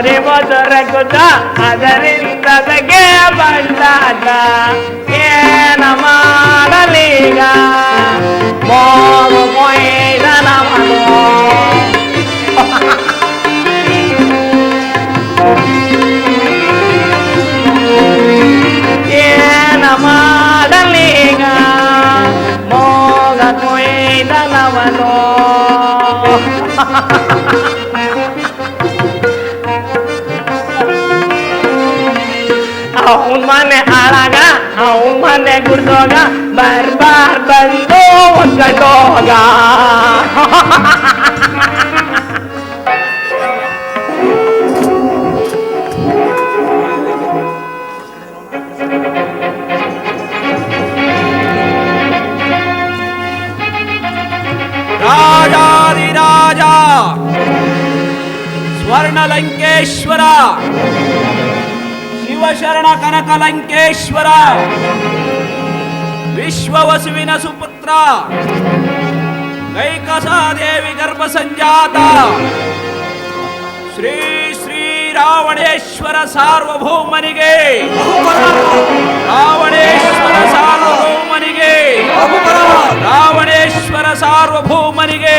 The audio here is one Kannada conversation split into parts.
ದೊರಕುತ್ತ ಅದರಿಂದದಕ್ಕೆ ಬಂದಾಗ ಏನ ಮಾಡಲೀಗ ಮೋಗು ಕೊಯ್ದ ನಮನು ಏನ ಮಾಡಲೀಗ ಮೋಗ ಕೊಯ್ದ ನಮನು ಅವನ್ ಮನೆ ಹಾಳಾಗ ಅವನ್ ಮನೆ ಗುಡ್ದೋಗ ಬರ್ಬಾರ್ ಬಂದು ಒಗ್ಗಟ್ಟೋಗ ರಾಜಾದಿರಾಜ ಸ್ವರ್ಣಲಂಕೇಶ್ವರ ಶಿವಶರಣ ಕನಕಲಂಕೇಶ್ವರ ವಿಶ್ವವಸುವಿನ ಸುಪುತ್ರ ಕೈಕಸಾದೇವಿ ಗರ್ಭ ಸಂಜಾತ ಶ್ರೀ ಶ್ರೀ ರಾವಣೇಶ್ವರ ಸಾರ್ವಭೌಮನಿಗೆ ರಾವಣೇಶ್ವರ ಸಾರ್ವಭೌಮನಿಗೆ ರಾವಣೇಶ್ವರ ಸಾರ್ವಭೌಮನಿಗೆ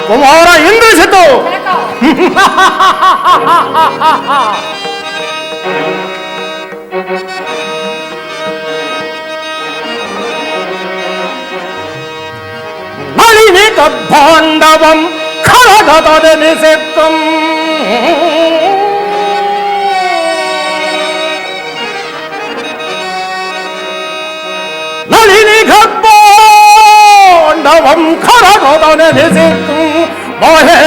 ಕುಮಾರ ಇಂದ್ರಿಸಿತು ನಳಿನಿ ತದ್ಭಾಂಡವಂ ಖಳಗದೆನಿಸಿತ್ತಂ ನಳಿನಿ ಖಡ್ಭಾಂಡವಂ ಖಳಗದೆನಿಸಿತ್ತು ಮಹೇಂದ್ರಾದಿದೇವತೆಗಳ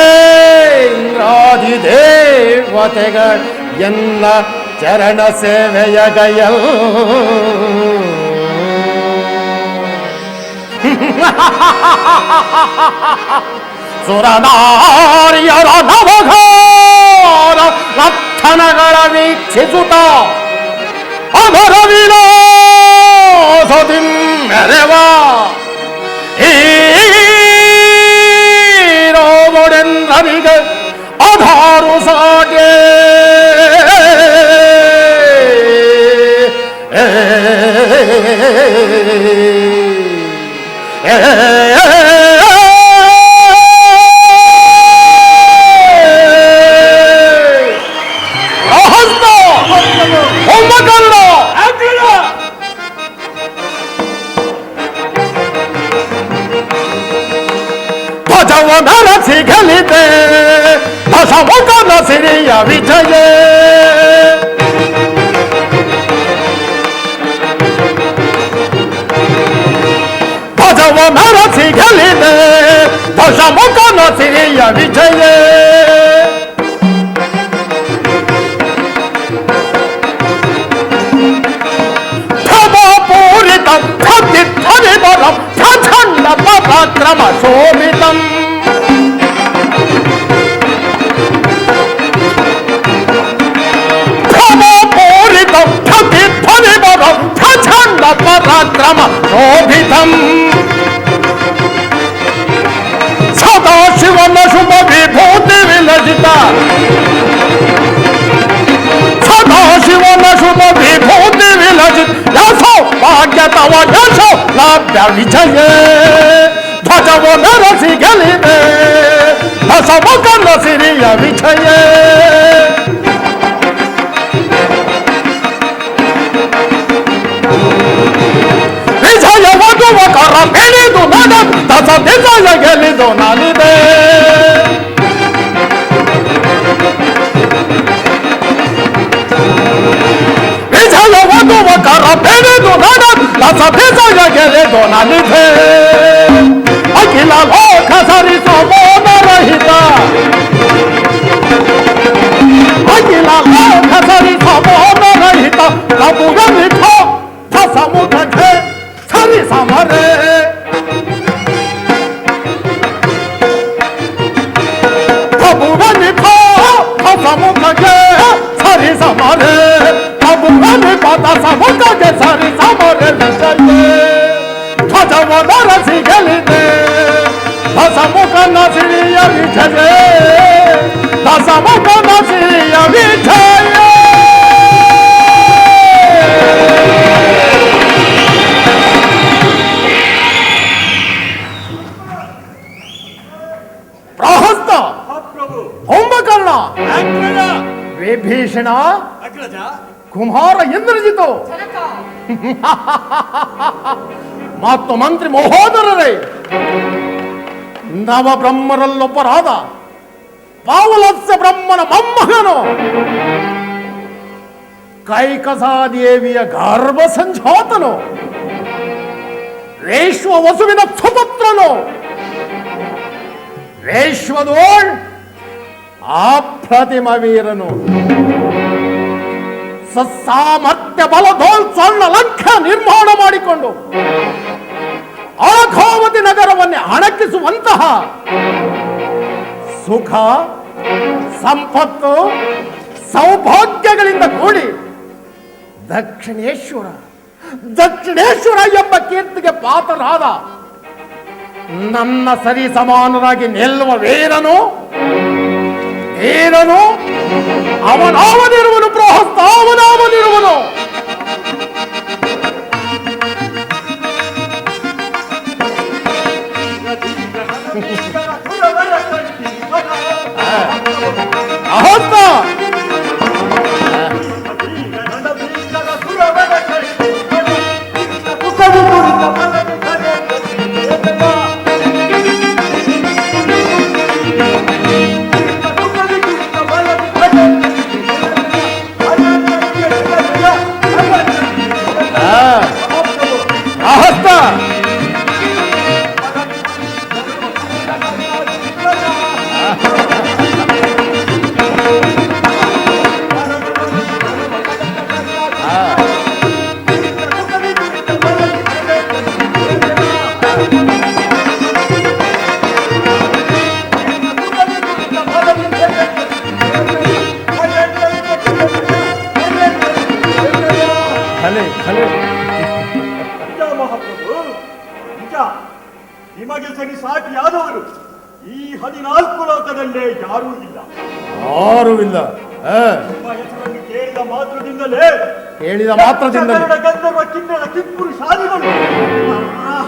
ಎಲ್ಲ ಚರಣ ಸೇವೆಯ ಗಯಲ್ ಸುರನಾರ್ಯರ ನವಘೋರ ಲಕ್ಷಣಗಳ ವೀಕ್ಷಿಸುತ್ತ ಅಮರ ವಿಲಾಸದಿ ಮೆರೆವ ರಾವಣೇಂದ್ರನಿಗೆ ಅಧಾರು ಸಾಗೆ ಸಿಗಲಿದೆ ದಶಮುಖನ ಸಿರಿಯ ವಿಜಯ ಭಜವನರ ಸಿಗಲಿದೆ ದಶಮುಖನ ಸಿರಿಯ ವಿಜಯ ಪರಾಕ್ರಮ ಶೋಭಿತಂ ಪೂರಿತಂ ಧ್ವನಿಬರಂ ಪ್ರಚಂಡ ಪರಾಕ್ರಮ ಶೋಭಿತಂ ಸದಾ ಶಿವನ ಶುಭ ವಿಭೂತಿ ವಿಲಸಿತ ಸದಾ ಶಿವನ ಶುಭ ವಿಭೂತಿ ವಿಲಸಿತ ಯಶೋ ಭಾಗ್ಯ ತವ ಯಶೋ ಲಭ್ಯ ವಿಜಯ ಧ್ವಜವು ನರಸಿ ಗೆಲಿದೆ ದಶಮುಖನ ಸಿರಿಯ ವಿಜಯ ವಿಜಯವದುವ ಕರ ಬೆಳೆದು ನಡ ದಶ ವಿಜಯ ಗೆಲಿದು ನಾನಿದೆ ವಿಜಯವದುವ ಕರ ಬೆಳೆದು ನಡ ದಶ ವಿಜಯ ಗೆಲಿದು ನಾನಿದೆ ಅಖಿಲ ಲೋಕ ಸರಿಸೋ ಮೋನರಹಿತ ಅಖಿಲ ಲೋಕ ಸರಿಸೋ ಮೋನರಹಿತ ಪ್ರಭುವಿಠ ದಶಮುಖಕ್ಕೆ ಸರಿ ಸಮರೆ ಪ್ರಭುವಿಠ ದಶಮುಖಕ್ಕೆ ಸರಿ ಸಮರೆ ಪ್ರಭುವಿಠ ದಶಮುಖಕ್ಕೆ ಸರಿ ಸಮರೆ ವಿಜಯ ಧ್ವಜವನ ರಸಿ ಗೆಲಿದೆ ದಶಮುಖನ ಸಿರಿಯ ವಿಜಯ ದಶಮುಖನ ಸಿರಿಯ ವಿಜಯ ಪ್ರಹಸ್ತ ಕುಂಭಕರ್ಣ ವಿಭೀಷಣ ಕುಮಾರ ಇಂದ್ರಜಿತು ಮತ್ತು ಮಂತ್ರಿ ಮಹೋದರರೇ ನವ ಬ್ರಹ್ಮರಲ್ಲೊಬ್ಬರಾದ ಪಾವಲಸ್ಯ ಬ್ರಹ್ಮನ ಮೊಮ್ಮಗನು ಕೈಕಸಾದೇವಿಯ ಗರ್ಭ ಸಂಜಾತನು ರೇಷ್ಮ ವಸುವಿನ ಸುಪುತ್ರನು ರೇಷ್ಮದೋಳ್ ಅಪ್ರತಿಮ ವೀರನು ಸಸಾಮರ್ಥ್ಯ ಬಲದೋಳ್ ಸ್ವರ್ಣ ಲಂಕ ನಿರ್ಮಾಣ ಮಾಡಿಕೊಂಡು ಆಘಾವತಿ ನಗರವನ್ನೇ ಅಣಕಿಸುವಂತಹ ಸುಖ ಸಂಪತ್ತು ಸೌಭಾಗ್ಯಗಳಿಂದ ಕೂಡಿ ದಕ್ಷಿಣೇಶ್ವರ ಎಂಬ ಕೀರ್ತಿಗೆ ಪಾತ್ರರಾದ ನನ್ನ ಸರಿ ಸಮಾನರಾಗಿ ನಿಲ್ಲುವ ವೀರನು ಅವನಾವನಿರುವನು ಪ್ರಹಸ್ತ ಅವನಾವನಿರುವನು ಪ್ರಹಸ್ತ ನಿಮಗೆ ಸರಿ ಸಾಟಿಯಾದವರು ಈ 14 ಲೋಕದಲ್ಲೇ ಯಾರೂ ಇಲ್ಲ. ನಿಮ್ಮ ಹೆಸರನ್ನು ಕೇಳಿದ ಮಾತ್ರದಿಂದಲೇ ಗಂಧರ್ವ ಕಿನ್ನರ ಕಿಂಪುರುಷಾದಿಗಳು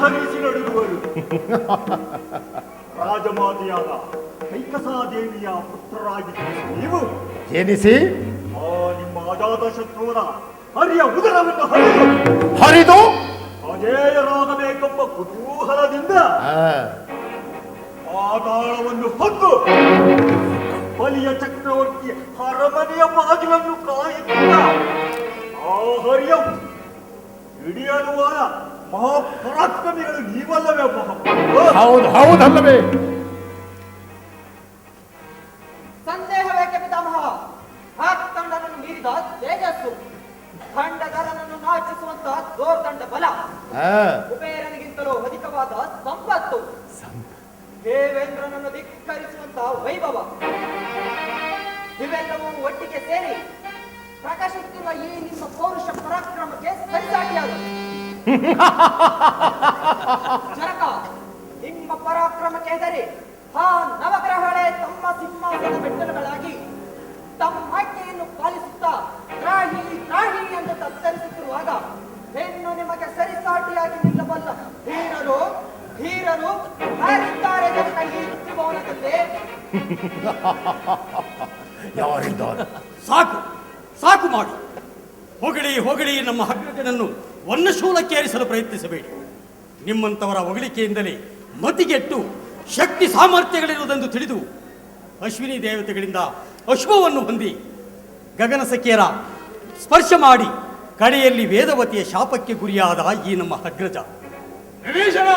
ಹರಿಸಿ ನಡುಗುವರು. ರಾಜಮಾತೆಯಾದ ಕೈಕಸಾದೇವಿಯ ಪುತ್ರರಾಗಿದ್ದ ನೀವು ಜನಿಸಿ ನಿಮ್ಮ ಅಜಾತ ಶತ್ರುವನ ಹರಿಯ ಉದರವನ್ನು ಹರಿದು ಅಜೇಯರಾಗಬೇಕೆಂಬ ಕುತೂಹಲದಿಂದ ಪಾತಾಳವನ್ನು ಹೊತ್ತು ಬಲಿಯ ಚಕ್ರವರ್ತಿಯ ಅರಮನೆಯ ಬಾಗಿಲನ್ನು ಕಾಯುತ್ತಿದ್ದ ಆ ಹರಿಯ ಹಿಡಿಯಲುವಾದ ಮಹಾಪರಾಕ್ರಮಿಗಳು ನೀವಲ್ಲವೇ ಹೌದಲ್ಲವೇ? ಸಂದೇಹವೇಕೆ ಪಿತಾಮಹ? ಆಕ್ತಂಡನನ್ನು ಮೀರಿದ ತೇಜಸ್ಸು, ಖಂಡಧರನನ್ನು ನಾಚಿಸುವಂತಹ ದೋರ್ದಂಡ ಬಲ, ಕುಬೇರನಿಗಿಂತಲೂ ಅಧಿಕವಾದ ಸಂಪತ್ತು, ದೇವೇಂದ್ರನನ್ನು ಧಿಕ್ಕರಿಸುವಂತಹ ವೈಭವ ಇವೆಲ್ಲವೂ ಒಟ್ಟಿಗೆ ಸೇರಿ ಪ್ರಕಾಶಿಸುತ್ತಿರುವ ಈ ನಿಮ್ಮ ಪೌರುಷ ಪರಾಕ್ರಮಕ್ಕೆ ಸರಿಸಾಟಿಯಾಗದು. ಜನಕ, ನಿಮ್ಮ ಪರಾಕ್ರಮಕ್ಕೆ ಹೆದರಿ ಆ ನವಗ್ರಹಗಳೇ ತಮ್ಮ ಸಿಂಹಾಸನ ಬೆಟ್ಟಲುಗಳಾಗಿ ತಮ್ಮ ಆಜ್ಞೆಯನ್ನು ಪಾಲಿಸುತ್ತಾ ತ್ರಾಹಿ ತ್ರಾಹಿ ಎಂದು ತತ್ತರಿಸುತ್ತಿರುವಾಗ ಹೆಣ್ಣು ನಿಮಗೆ ಸರಿಸಾಟಿಯಾಗಿ ನಿಲ್ಲಬಲ್ಲ ಧೀರರು ಧೀರರು ಯಾರಿದ್ದಾರೆ ಜನಕ ಈ ಋತುಭವನದಲ್ಲಿ? ಯಾರಿದ್ದಾರೆ? ಸಾಕು ಸಾಕು ಮಾಡಿ. ಹೊಗಳಿ ಹೊಗಳಿ ನಮ್ಮ ಅಗ್ರಜನನ್ನು ವನ್ನಶೂಲಕ್ಕೇರಿಸಲು ಪ್ರಯತ್ನಿಸಬೇಡಿ. ನಿಮ್ಮಂಥವರ ಹೊಗಳಿಕೆಯಿಂದಲೇ ಮತಿಗೆಟ್ಟು ಶಕ್ತಿ ಸಾಮರ್ಥ್ಯಗಳಿರುವುದೆಂದು ತಿಳಿದು ಅಶ್ವಿನಿ ದೇವತೆಗಳಿಂದ ಅಶ್ವವನ್ನು ಹೊಂದಿ ಗಗನ ಸಖಿಯರ ಸ್ಪರ್ಶ ಮಾಡಿ ಕಡೆಯಲ್ಲಿ ವೇದವತಿಯ ಶಾಪಕ್ಕೆ ಗುರಿಯಾದ ಈ ನಮ್ಮ ಅಗ್ರಜ ವಿಭೀಷಣ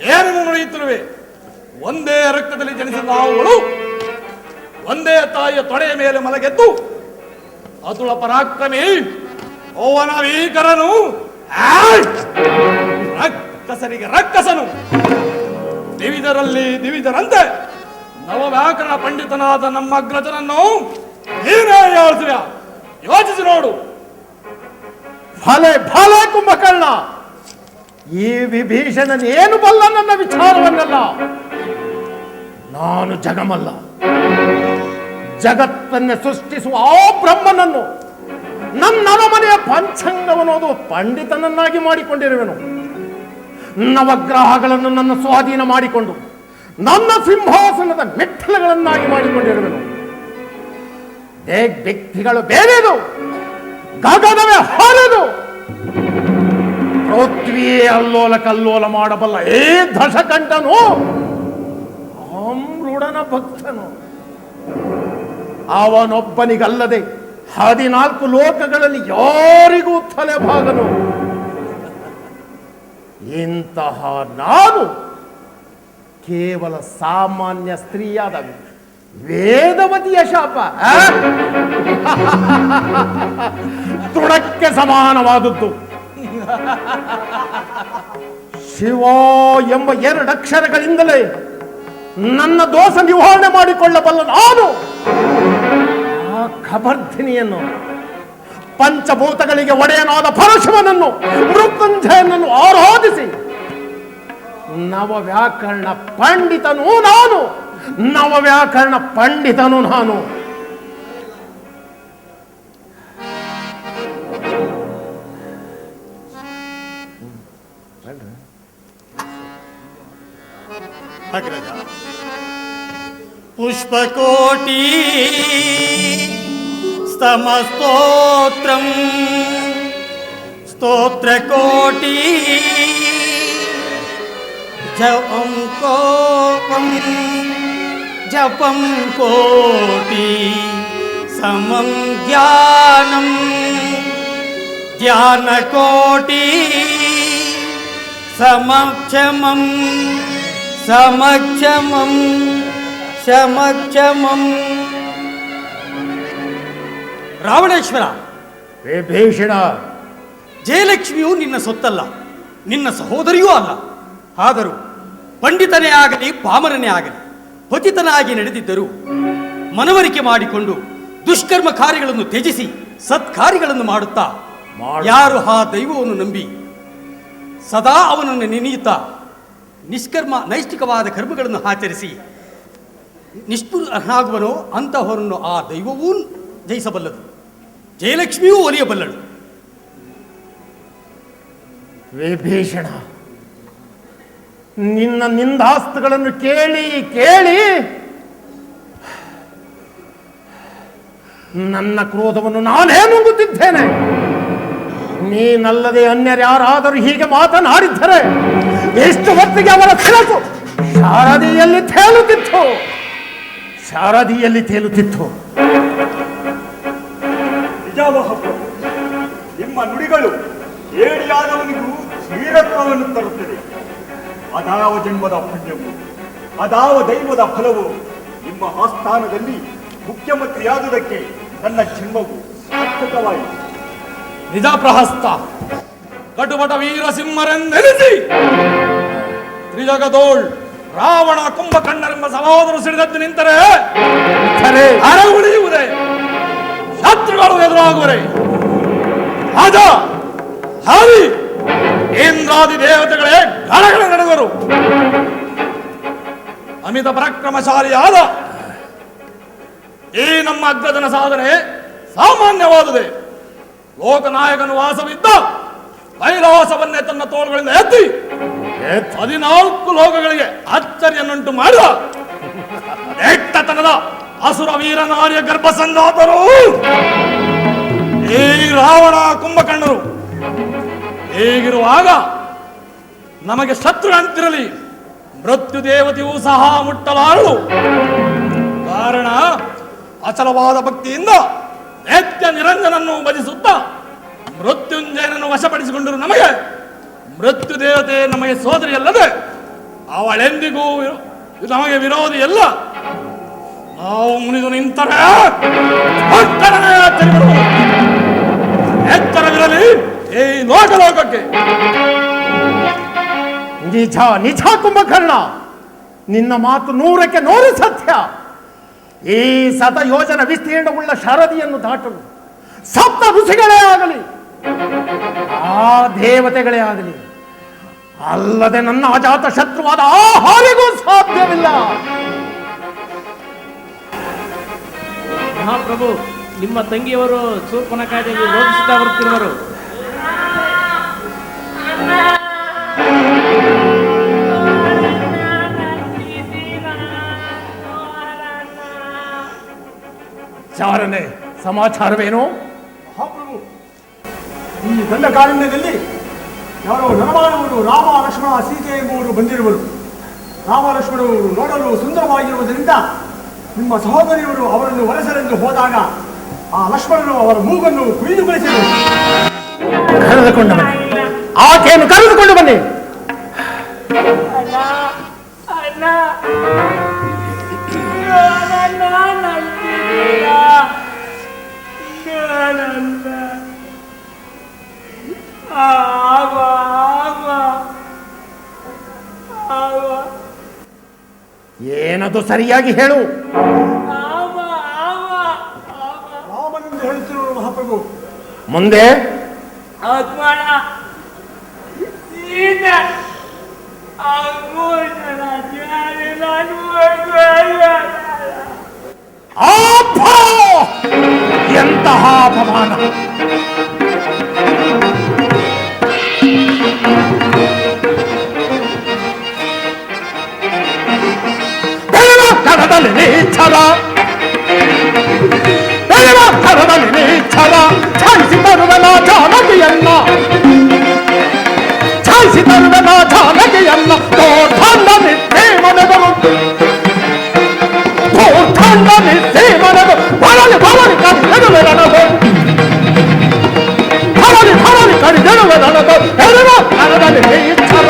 ಏನನ್ನು ನುಡಿಯುತ್ತಿರುವೆ? ಒಂದೇ ರಕ್ತದಲ್ಲಿ ಜನಿಸಿದ ನಾವುಗಳು ಒಂದೇ ತಾಯಿಯ ತೊಡೆಯ ಮೇಲೆ ಮಲಗೆದ್ದು ಅತುಳ ಪರಾಕ್ರಮಿ ಓವನವೀಕರನು ರಕ್ಕಸನಿಗೆ ರಕ್ಕಸನು ದಿವಿಜರಲ್ಲಿ ದಿವಿಜರಂತೆ ನವವ್ಯಾಕರಣ ಪಂಡಿತನಾದ ನಮ್ಮ ಅಗ್ರಜನನ್ನು ನೀನೇ ಯೋಚಿಸಿದ ಯೋಚಿಸಿ ನೋಡು. ಭಲೆ ಭಲೆ ಕುಂಭಕರ್ಣ, ಈ ವಿಭೀಷಣನೇನು ಬಲ್ಲ ನನ್ನ ವಿಚಾರವನ್ನಲ್ಲ. ನಾನು ಜಗಮಲ್ಲ, ಜಗತ್ತನ್ನೇ ಸೃಷ್ಟಿಸುವ ಆ ಬ್ರಹ್ಮನನ್ನು ನನ್ನ ಅರಮನೆಯ ಪಂಚಾಂಗವನ್ನೋದು ಪಂಡಿತನನ್ನಾಗಿ ಮಾಡಿಕೊಂಡಿರುವೆನು. ನವಗ್ರಹಗಳನ್ನು ನನ್ನ ಸ್ವಾಧೀನ ಮಾಡಿಕೊಂಡು ನನ್ನ ಸಿಂಹಾಸನದ ಮೆಟ್ಟಲುಗಳನ್ನಾಗಿ ಮಾಡಿಕೊಂಡಿರುವೆನು. ವ್ಯಕ್ತಿಗಳು ಬೇರೆದು, ಗಗನವೇ ಹೊರದು, ಪೃಥ್ವಿಯೇ ಅಲ್ಲೋಲ ಕಲ್ಲೋಲ ಮಾಡಬಲ್ಲ ಏ ದಶಕಂಠನು ಅಮೃಡನ ಭಕ್ತನು. ಅವನೊಬ್ಬನಿಗಲ್ಲದೆ 14 ಲೋಕಗಳಲ್ಲಿ ಯಾರಿಗೂ ತಲೆಭಾಗನು. ಇಂತಹ ನಾನು ಕೇವಲ ಸಾಮಾನ್ಯ ಸ್ತ್ರೀಯಾದ ವೇದವತಿಯ ಶಾಪ ತುಡಕ್ಕೆ ಸಮಾನವಾದದ್ದು. ಶಿವ ಎಂಬ 2 ಅಕ್ಷರಗಳಿಂದಲೇ ನನ್ನ ದೋಷ ನಿವಾರಣೆ ಮಾಡಿಕೊಳ್ಳಬಲ್ಲ ನಾನು ಆ ಖಬರ್ಧಿನಿಯನ್ನು, ಪಂಚಭೂತಗಳಿಗೆ ಒಡೆಯನಾದ ಪರಶುವನನ್ನು, ಮೃತ್ಯುಂಜಯನನ್ನು ಆರಾಧಿಸಿ ನವವ್ಯಾಕರಣ ಪಂಡಿತನೂ ನಾನು, ನವವ್ಯಾಕರಣ ಪಂಡಿತನು ನಾನು. ಅಗ್ರಜ, ಪುಷ್ಪಕೋಟಿ ಸ್ತಮಸ್ತೋತ್ರಂ ಸ್ತೋತ್ರಕೋಟಿ ಜಪಂ ಕೋಪಂ ಜಪಂ ಕೋಟಿ ಸಮಂ ಧ್ಯಾನಂ ಧ್ಯಾನಕೋಟಿ ಸಮಕ್ಷಮಂ ಸಮಕ್ಷಮಂ ಸಮಕ್ಷಮಂ. ರಾವಣೇಶ್ವರ, ವಿಭೀಷಣ, ಜಯಲಕ್ಷ್ಮಿಯು ನಿನ್ನ ಸೊತ್ತಲ್ಲ, ನಿನ್ನ ಸಹೋದರಿಯೂ ಅಲ್ಲ. ಆದರೂ ಪಂಡಿತನೇ ಆಗಲಿ ಪಾಮರನೇ ಆಗಲಿ ಪತಿತನಾಗಿ ನಡೆದಿದ್ದರೂ ಮನವರಿಕೆ ಮಾಡಿಕೊಂಡು ದುಷ್ಕರ್ಮ ಕಾರ್ಯಗಳನ್ನು ತ್ಯಜಿಸಿ ಸತ್ಕಾರ್ಯಗಳನ್ನು ಮಾಡುತ್ತಾ ಯಾರು ಆ ದೈವವನ್ನು ನಂಬಿ ಸದಾ ಅವನನ್ನು ನೆನೆಯುತ್ತಾ ನೈಷ್ಠಿಕವಾದ ಕರ್ಮಗಳನ್ನು ಆಚರಿಸಿ ನಿಷ್ಠುರನಾಗುವನೋ ಅಂತಹವರನ್ನು ಆ ದೈವವೂ ಜಯಿಸಬಲ್ಲದು, ಜಯಲಕ್ಷ್ಮಿಯೂ ಒಲಿಯಬಲ್ಲಳು. ವಿಭೀಷಣ, ನಿನ್ನ ನಿಂದಾಸ್ತಗಳನ್ನು ಕೇಳಿ ಕೇಳಿ ನನ್ನ ಕ್ರೋಧವನ್ನು ನಾನೇ ನುಂಗುತ್ತಿದ್ದೇನೆ. ನೀನಲ್ಲದೆ ಅನ್ಯರ್ಯಾರಾದರೂ ಹೀಗೆ ಮಾತನಾಡಿದ್ದರೆ ಎಷ್ಟು ಹೊತ್ತಿಗೆ ಅವರ ಕೆಲಸು ಶಾರದಿಯಲ್ಲಿ ತೇಲುತ್ತಿತ್ತು. ನಿಜ ಮಹಾಪ್ರಭು, ನಿಮ್ಮ ನುಡಿಗಳು ಏಡಿಯಾದವನಿಗೂ ಧೀರತ್ವವನ್ನು ತರುತ್ತದೆ. ಅದಾವ ಜನ್ಮದ ಪುಣ್ಯವು, ಅದಾವ ದೈವದ ಫಲವು ನಿಮ್ಮ ಆಸ್ಥಾನದಲ್ಲಿ ಮುಖ್ಯಮಂತ್ರಿಯಾದುದಕ್ಕೆ ನನ್ನ ಜನ್ಮವು ಸಾರ್ಥಕವಾಯಿತು. ನಿಜ ಪ್ರಹಸ್ತ ಕಟುಬಟ ವೀರಸಿಂಹರೆಂದೆನಿಸಿ ತ್ರಿಜಗದೋಳ್ ರಾವಣ ಕುಂಭಕರ್ಣರೆಂಬ ಸಹೋದರು ಸಿಡಿದದ್ದು ನಿಂತರೆ ಅರ ಉಳಿಯುವುದೇ, ಶತ್ರುಗಳು ಎದುರಾಗುವರೆ. ರಾಜ ಹಾರಿ ಇಂದ್ರಾದಿ ದೇವತೆಗಳೇ ಗಣಗಳ ನಡೆದರು. ಅಮಿತ ಪರಾಕ್ರಮಶಾಲಿಯಾದ ಈ ನಮ್ಮ ಅಗ್ರಜನ ಸಾಧನೆ ಸಾಮಾನ್ಯವಾದುದೇ. ಲೋಕನಾಯಕನು ವಾಸವಿದ್ದ ಕೈಲಾಸವನ್ನೇ ತನ್ನ ತೋಳುಗಳಿಂದ ಎತ್ತಿ 14 ಲೋಕಗಳಿಗೆ ಅಚ್ಚರಿಯನ್ನುಂಟು ಮಾಡಿದ ಎಟ್ಟತನದ ಅಸುರ ವೀರನಾರ್ಯ ಗರ್ಭ ಸಂಜಾತರು ಈ ರಾವಣ ಕುಂಭಕರ್ಣರು. ಹೀಗಿರುವಾಗ ನಮಗೆ ಶತ್ರುಗಳಂತಿರಲಿ ಮೃತ್ಯು ದೇವತೆಯೂ ಸಹ ಮುಟ್ಟಲಾರದು. ಕಾರಣ ಅಚಲವಾದ ಭಕ್ತಿಯಿಂದ ನಿತ್ಯ ನಿರಂಜನನ್ನು ಭಜಿಸುತ್ತಾ ಮೃತ್ಯುಂಜಯನನ್ನು ವಶಪಡಿಸಿಕೊಂಡಿರು ನಮಗೆ ಮೃತ್ಯು ದೇವತೆ ನಮಗೆ ಸೋದರಿಯಲ್ಲದೆ ಅವಳೆಂದಿಗೂ ನಮಗೆ ವಿರೋಧಿಯಲ್ಲ. ನಾವು ಮುನಿದು ನಿಂತರೆ ಎಚ್ಚರವಿರಲಿ ಈ ಲೋಕಕ್ಕೆ. ನಿಜ ಕುಂಭಕರ್ಣ, ನಿನ್ನ ಮಾತು 100ಕ್ಕೆ 100 ಸತ್ಯ. ಈ ಶತಯೋಜನ ವಿಸ್ತೀರ್ಣವುಳ್ಳ ಶಾರದಿಯನ್ನು ದಾಟಲು ಸಪ್ತ ಋಷಿಗಳೇ ಆಗಲಿ, ಆ ದೇವತೆಗಳೇ ಆಗಲಿ, ಅಲ್ಲದೆ ನನ್ನ ಅಜಾತ ಶತ್ರುವಾದ ಆಹಾರಿಗೂ ಸಾಧ್ಯವಿಲ್ಲ. ಮಹಾಪ್ರಭು, ನಿಮ್ಮ ತಂಗಿಯವರು ಶೂರ್ಪನಖಾದಲ್ಲಿ ರೋಧಿಸುತ್ತಾ ಬರುತ್ತಿರುವರು. ಚಾರನೆ, ಸಮಾಚಾರವೇನು? ಮಹಾಪ್ರಭು, ಈ ದಂಡಕಾರಣ್ಯದಲ್ಲಿ ಯಾರೋ ನರಮಾನವರು ರಾಮ ಲಕ್ಷ್ಮಣ ಸೀತೆ ಎಂಬುವರು ಬಂದಿರುವರು. ರಾಮ ಲಕ್ಷ್ಮಣವರು ನೋಡಲು ಸುಂದರವಾಗಿರುವುದರಿಂದ ನಿಮ್ಮ ಸಹೋದರಿಯವರು ಅವರನ್ನು ವರೆಸಲೆಂದು ಹೋದಾಗ ಆ ಲಕ್ಷ್ಮಣನು ಅವರ ಮೂಗನ್ನು ಕುಯ್ದುಗೊಳಿಸಿದರು. ಕರೆದುಕೊಂಡು ಬನ್ನಿ, ಆಕೆಯನ್ನು ಕರೆದುಕೊಂಡು ಬನ್ನಿ. ಏನದು ಸರಿಯಾಗಿ ಹೇಳು. ರಾಮನೆಂದು ಹೇಳುತ್ತಿರುವ ಮಹಾಪ್ರಭು. ಮುಂದೆ ಎಂತಹ ಅಪಮಾನ! ಕರದಲ್ಲಿ ನೀಚ್ಛರ ಕರದಲ್ಲಿ ನೀಚ್ಛರ ಛಾಯಿಸಿ ತರುವೆನ ಜಾನಕಿಯನ್ನ, ಛಾಯಿಸಿ ತರುವೆನ ಜಾನಕಿಯನ್ನ. ತೋರ್ಧಂಡ ನಿದ್ದೆ ಮನೆದರು, ತೋರ್ಧಂಡ ನಿದ್ದೆ ಮನೆದು ಭವನಿ ಭವನಿ ಕಡಿದೆಡುವೆ ನನಗು, ಭವನಿ ಭವನಿ ಕಡಿದೆಡುವೆ ನನಗು. ಹೆರುವ ಕರದಲ್ಲಿ ನೀಚ್ಛರ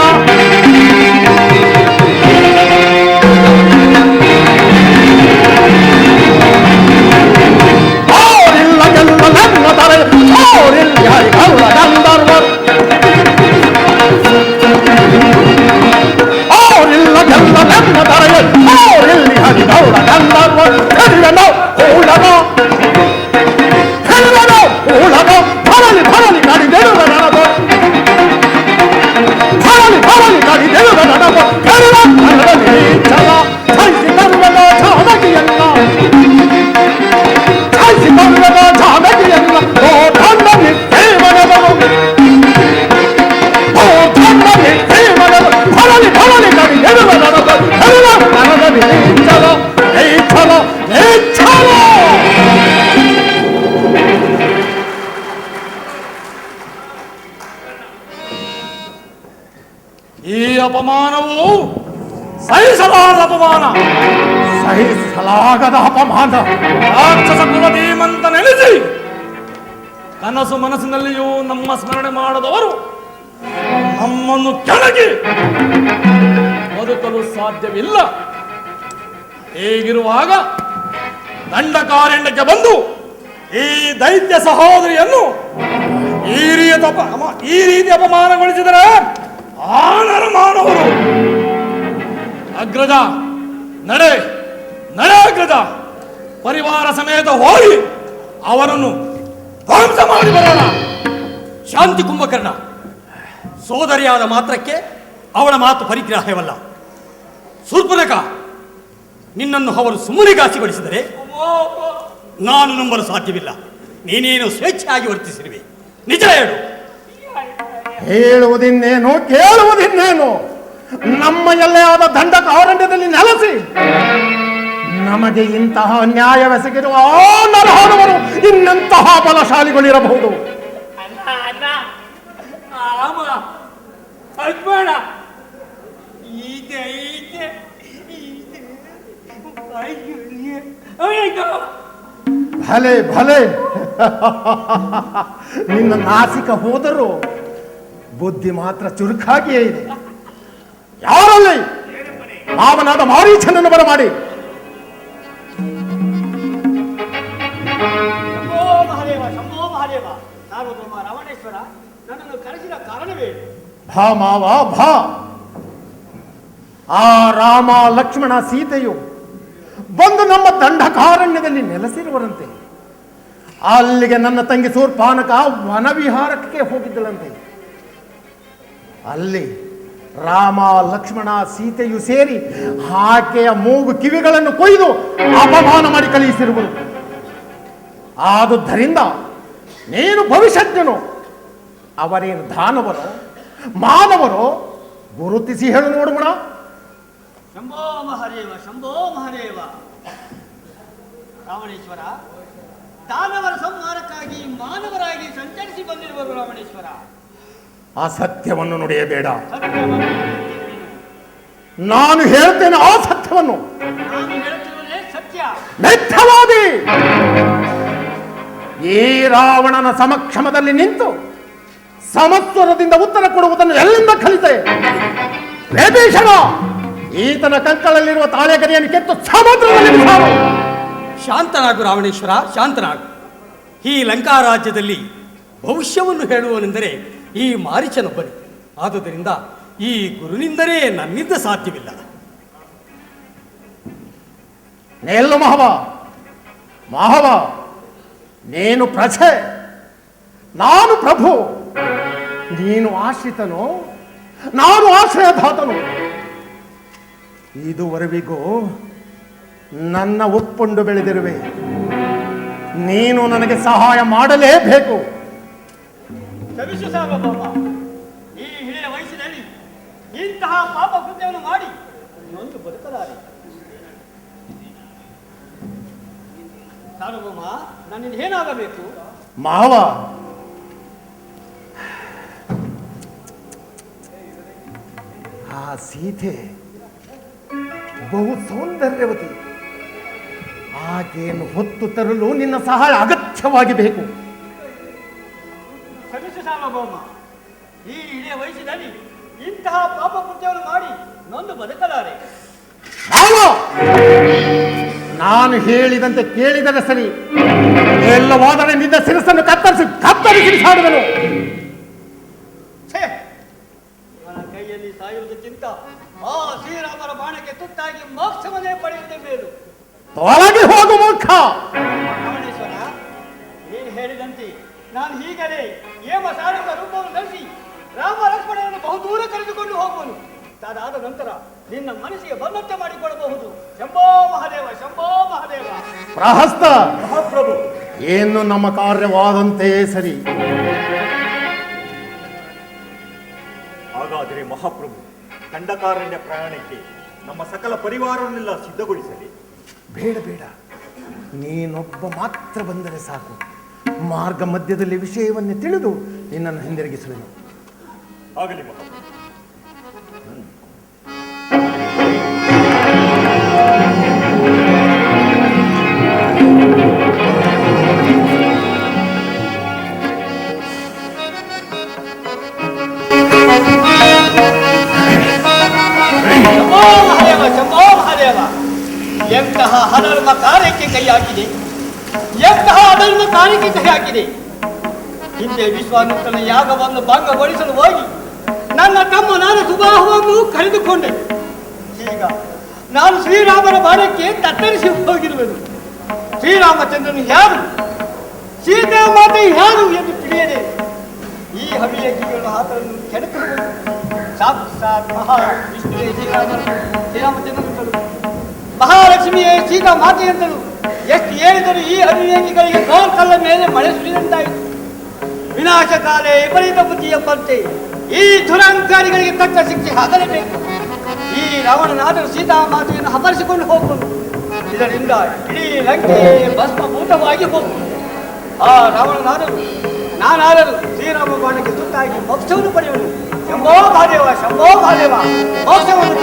ಅವರಿಲ್ಲ ಗೆಲ್ಲ ನನ್ನ ಅಪಮಾನವು ಸಹಿಸಲಾರದ ಅಪಮಾನ, ಸಹಿಸಲಾಗದ ಅಪಮಾನ. ರಾಕ್ಷಸ ಕುಲಧೀಮಂತ ನೆನೆಸಿ ಕನಸು ಮನಸ್ಸಿನಲ್ಲಿಯೂ ನಮ್ಮ ಸ್ಮರಣೆ ಮಾಡದವರು ನಮ್ಮನ್ನು ಕೆಳಗೆ ಬದುಕಲು ಸಾಧ್ಯವಿಲ್ಲ. ಹೀಗಿರುವಾಗ ದಂಡಕಾರಣ್ಯಕ್ಕೆ ಬಂದು ಈ ದೈತ್ಯ ಸಹೋದರಿಯನ್ನು ಈ ರೀತಿ ಅಪಮಾನಗೊಳಿಸಿದರೆ ಆನರ ಮಾನವರು. ಅಗ್ರಜ, ನಡೆ ನಡೆ ಅಗ್ರಜ, ಪರಿವಾರ ಸಮೇತ ಹೋಗಿ ಅವರನ್ನು ಧ್ವಂಸ ಮಾಡಿ ಬರೋಣ. ಶಾಂತಿ ಕುಂಭಕರ್ಣ, ಸೋದರಿಯಾದ ಮಾತ್ರಕ್ಕೆ ಅವಳ ಮಾತು ಪರಿಗ್ರಾಹ್ಯವಲ್ಲ. ಶೂರ್ಪನಖ, ನಿನ್ನನ್ನು ಅವರು ಸುಮ್ಮನೆಗಾಸಿಗೊಳಿಸಿದರೆ ನಾನು ನಂಬಲು ಸಾಧ್ಯವಿಲ್ಲ. ನೀನೇನು ಸ್ವೇಚ್ಛೆಯಾಗಿ ವರ್ತಿಸಿರುವೆ, ನಿಜ ಹೇಳು. ಹೇಳುವುದಿನ್ನೇನು, ಕೇಳುವುದಿನ್ನೇನು? ನಮ್ಮ ಎಲ್ಲೇ ಆದ ದಂಡಕಾರಣ್ಯದಲ್ಲಿ ನೆಲೆಸಿ ನಮಗೆ ಇಂತಹ ನ್ಯಾಯವೆಸಗಿರುವ ಆ ನರಹರವರು ಇನ್ನಂತಹ ಬಲಶಾಲಿಗಳಿರಬಹುದು. ಭಲೆ ಭಲೆ ನಿನ್ನ ನಾಸಿಕ ಹೋದರೂ ಬುದ್ಧಿ ಮಾತ್ರ ಚುರುಕಾಗಿಯೇ ಇದೆ. ಯಾರಲ್ಲಿ ಮಾವನಾದ ಮಾರೀಚನನ್ನು ಬರಮಾಡಿ. ಶಂಭೋ ಮಹಾದೇವ, ಶಂಭೋ ಮಹಾದೇವ. ಸಾರ್ವಭೌಮ ರಾವಣೇಶ್ವರ ನನ್ನನ್ನು ಕರೆಸಿದ ಕಾರಣವೇ? ಭಾ ಮಾವ ಭಾ. ಆ ರಾಮ ಲಕ್ಷ್ಮಣ ಸೀತೆಯು ಬಂದು ನಮ್ಮ ದಂಡಕಾರಣ್ಯದಲ್ಲಿ ನೆಲೆಸಿರುವರಂತೆ. ಅಲ್ಲಿಗೆ ನನ್ನ ತಂಗಿ ಶೂರ್ಪನಖ ವನವಿಹಾರಕ್ಕೆ ಹೋಗಿದ್ದಳಂತೆ. ಅಲ್ಲಿ ರಾಮ ಲಕ್ಷ್ಮಣ ಸೀತೆಯು ಸೇರಿ ಆಕೆಯ ಮೂಗು ಕಿವಿಗಳನ್ನು ಕೊಯ್ದು ಅಪಮಾನ ಮಾಡಿ ಕಳುಹಿಸಿರುವರು. ಆದುದರಿಂದ ನೀನು ಭವಿಷ್ಯಜ್ಞನು. ಅವರೇನು ದಾನವರು ಮಾನವರು ಗುರುತಿಸಿ ಹೇಳು ನೋಡೋಣ. ಶಂಭೋ ಮಹಾದೇವ, ಶಂಭೋ ಮಹಾದೇವ. ರಾವಣೇಶ್ವರ, ದಾನವರ ಸಂಹಾರಕ್ಕಾಗಿ ಮಾನವರಾಗಿ ಸಂಚರಿಸಿ ಬಂದಿರುವರು ರಾವಣೇಶ್ವರ. ಆ ಸತ್ಯವನ್ನು ನುಡಿಯಬೇಡ. ಸತ್ಯವನ್ನು ನಾನು ಹೇಳ್ತೇನೆ ಆ ಸತ್ಯವನ್ನು. ನಾನು ಹೇಳುತ್ತಿರುವುದೇ ಸತ್ಯ. ಮಿಥ್ಯವಾದಿ. ಈ ರಾವಣನ ಸಮಕ್ಷಮದಲ್ಲಿ ನಿಂತು ಸಮಸ್ವರದಿಂದ ಉತ್ತರ ಕೊಡುವುದನ್ನು ಎಲ್ಲಿಂದ ಕಲಿತೆ? ವಿಭೀಷಣ, ಈತನ ಕಂಕಳಲ್ಲಿರುವ ತಾಳೆಗರಿಯನ್ನು ಕೆತ್ತು ಸಮುದ್ರದಲ್ಲಿ ಬಿಸಾಡು. ಶಾಂತನಾಗು ರಾವಣೇಶ್ವರ, ಶಾಂತನಾಗು. ಈ ಲಂಕಾ ರಾಜ್ಯದಲ್ಲಿ ಭವಿಷ್ಯವನ್ನು ಹೇಳುವನೆಂದರೆ ಈ ಮಾರೀಚನೊಬ್ಬನೇ. ಆದುದರಿಂದ ಈ ಗುರುನಿಂದಲೇ ನನ್ನಿಂದ ಸಾಧ್ಯವಿಲ್ಲ. ನೆಲ್ಲು ಮಹವ ಮಹವ, ನೀನು ಪ್ರಜೆ, ನಾನು ಪ್ರಭು. ನೀನು ಆಶ್ರಿತನು, ನಾನು ಆಶ್ರಯದಾತನು. ಇದುವರೆವಿಗೂ ನನ್ನ ಒಪ್ಪುಂಡು ಬೆಳೆದಿರುವೆ. ನೀನು ನನಗೆ ಸಹಾಯ ಮಾಡಲೇಬೇಕು. ಕ್ಷಮಿಸು ಸಾರ್ವಭೌಮ. ಈ ಹಿರಿಯ ವಯಸ್ಸಿನಲ್ಲಿ ಇಂತಹ ಪಾಪ ಕೃತ್ಯವನ್ನು ಮಾಡಿ ಇನ್ನೊಂದು ಬದುಕಲಾರೆ. ಸಾರ್ವಭೌಮ, ನನ್ನಿಂದ ಏನಾಗಬೇಕು? ಮಾವ, ಆ ಸೀತೆ ಬಹು ಸೌಂದರ್ಯವತಿ. ಆಕೆಯನ್ನು ಹೊತ್ತು ತರಲು ನಿನ್ನ ಸಹಾಯ ಅಗತ್ಯವಾಗಿ ಬೇಕು. ಕ್ಷಮಿಸು ಸಾರ್ವಭೌಮ. ಈ ಹಿರಿಯ ವಯಸ್ಸಿನಲ್ಲಿ ಇಂತಹ ಪಾಪ ಕೃತ್ಯವನ್ನು ಮಾಡಿ ನೊಂದು ಬದುಕಲಾರೆ. ಮಾವ, ನಾನು ಹೇಳಿದಂತೆ ಕೇಳಿದರೆ ಸರಿ. ಎಲ್ಲವಾದರೆ ನಿನ್ನ ಶಿರಸ್ಸನ್ನು ಕತ್ತರಿಸಿ ಸಾಡುವನು. ಇವನ ಕೈಯಲ್ಲಿ ಸಾಯುವುದಕ್ಕಿಂತ ಆ ಶ್ರೀರಾಮರ ಬಾಣಕ್ಕೆ ತುತ್ತಾಗಿ ಮೋಕ್ಷವನ್ನೇ ಪಡೆಯುವುದೇ ಮೇಲು. ತೊಲಗಿ ಹೋಗು ಮೂರ್ಖ. ರಾವಣೇಶ್ವರ, ನೀನು ಹೇಳಿದಂತೆ ನಾನು ಹೀಗಲೇ ಏಮ ಸಾರದ ರೂಪವನ್ನು ಧರಿಸಿ ರಾಮ ಲಕ್ಷ್ಮಣನನ್ನು ಬಹುದೂರ ಕರೆದುಕೊಂಡು ಹೋಗುವನು. ಅದಾದ ನಂತರ ನಿನ್ನ ಮನಸ್ಸಿಗೆ ಬಂದಂತೆ ಮಾಡಿಕೊಳ್ಳಬಹುದು. ಶಂಭೋ ಮಹಾದೇವ, ಶಂಭೋ ಮಹಾದೇವ. ಪ್ರಹಸ್ತ ಮಹಾಪ್ರಭು, ಏನು ನಮ್ಮ ಕಾರ್ಯವಾದಂತೆ ಸರಿ. ಹಾಗಾದರೆ ಮಹಾಪ್ರಭು, ದಂಡಕಾರಣ್ಯ ಪ್ರಯಾಣಕ್ಕೆ ನಮ್ಮ ಸಕಲ ಪರಿವಾರವನ್ನೆಲ್ಲ ಸಿದ್ಧಗೊಳಿಸಲಿ. ಬೇಡ ಬೇಡ, ನೀನೊಬ್ಬ ಮಾತ್ರ ಬಂದರೆ ಸಾಕು. ಮಾರ್ಗ ಮಧ್ಯದಲ್ಲಿ ವಿಷಯವನ್ನೇ ತಿಳಿದು ನಿನ್ನನ್ನು ಹಿಂದಿರುಗಿಸುವೆನು. ಆಗಲಿ ಮಹಾಪ್ರಭು. ಅಧರ್ಮ ಕಾರ್ಯಕ್ಕೆ ಕೈ ಹಾಕಿದೆ, ಎಂತಹ ಅಧರ್ಮ ಕಾರ್ಯಕ್ಕೆ ಕೈ ಹಾಕಿದೆ. ಹಿಂದೆ ವಿಶ್ವಾಮಿತ್ರನ ಯಾಗವನ್ನು ಭಂಗಗೊಳಿಸಲು ಹೋಗಿ ನನ್ನ ತಮ್ಮನಾದ ಸುಬಾಹುವನ್ನು ಕಳೆದುಕೊಂಡೆ. ಈಗ ನಾನು ಶ್ರೀರಾಮನ ಬಾಣಕ್ಕೆ ತತ್ತರಿಸಿ ಹೋಗಿರುವೆನು. ಶ್ರೀರಾಮಚಂದ್ರನು ಯಾರು, ಸೀತಾ ಮಾತೆ ಯಾರು ಎಂದು ತಿಳಿಯದೆ ಈ ಹವಿಯಜ್ಜಿಗಳು ಆತನನ್ನು ಕೆಣಕುವುದು. ಸಾಕ್ಷಾತ್ ಮಹಾವಿಷ್ಣುವೇ ಶ್ರೀರಾಮಚಂದ್ರನು, ಮಹಾಲಕ್ಷ್ಮಿಯೇ ಸೀತಾ ಮಾತೆಯಂತಲೂ ಎಷ್ಟು ಹೇಳಿದರೂ ಈ ಹವಿಯಜ್ಜಿಗಳಿಗೆ ಗೋಲ್ಕಲ್ಲ ಮೇಲೆ ಮಳೆ ಸುರಿದಂತಾಯಿತು. ವಿನಾಶ ಕಾಲೇ ವಿಪರೀತ ಬುದ್ಧಿ ಎಂಬಂತೆ ಈ ದುರಂಕಾರಿಗಳಿಗೆ ತಕ್ಕ ಶಿಕ್ಷೆ ಆಗಲೇಬೇಕು. ಈ ರಾವಣನಾದರೂ ಸೀತಾ ಮಾತೆಯನ್ನು ಅಪಹರಿಸಿಕೊಂಡು ಹೋಗುವುದು. ಇದರಿಂದ ಇಡೀ ಲಂಕೆ ಭಸ್ಮಭೂತವಾಗಿ ಹೋಗುವುದು. ಆ ರಾವಣನಾದರೂ ನಾನಾದರೂ ಶ್ರೀರಾಮ ಬಾಣಕ್ಕೆ ತುತ್ತಾಗಿ ಮೋಕ್ಷವನ್ನು ಪಡೆಯುವುದು. ಶಂಭೋ ಮಹಾದೇವ, ಶಂಭೋ ಮಹಾದೇವ, ಮೋಕ್ಷವನ್ನು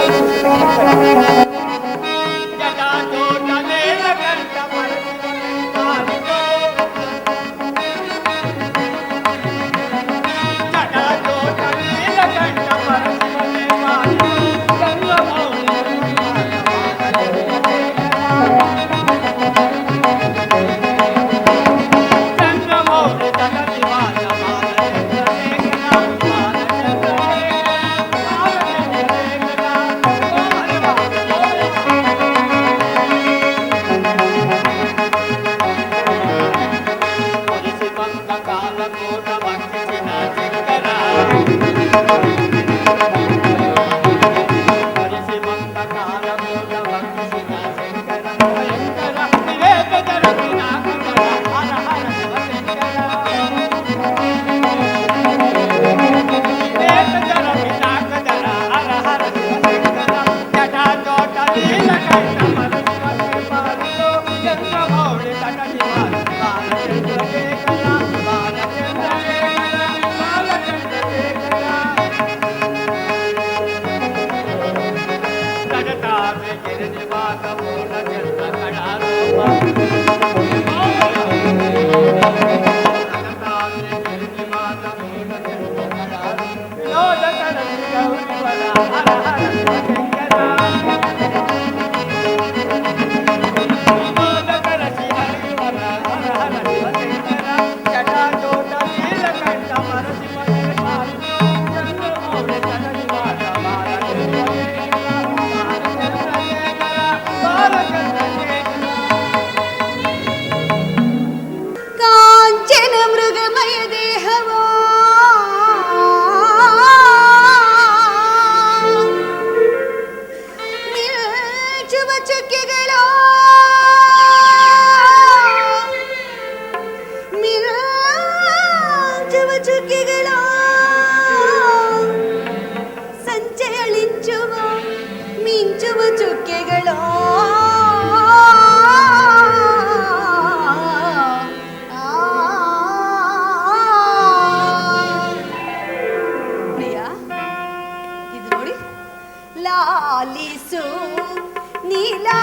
ಲಾಲಿಸು ನೀಲಾ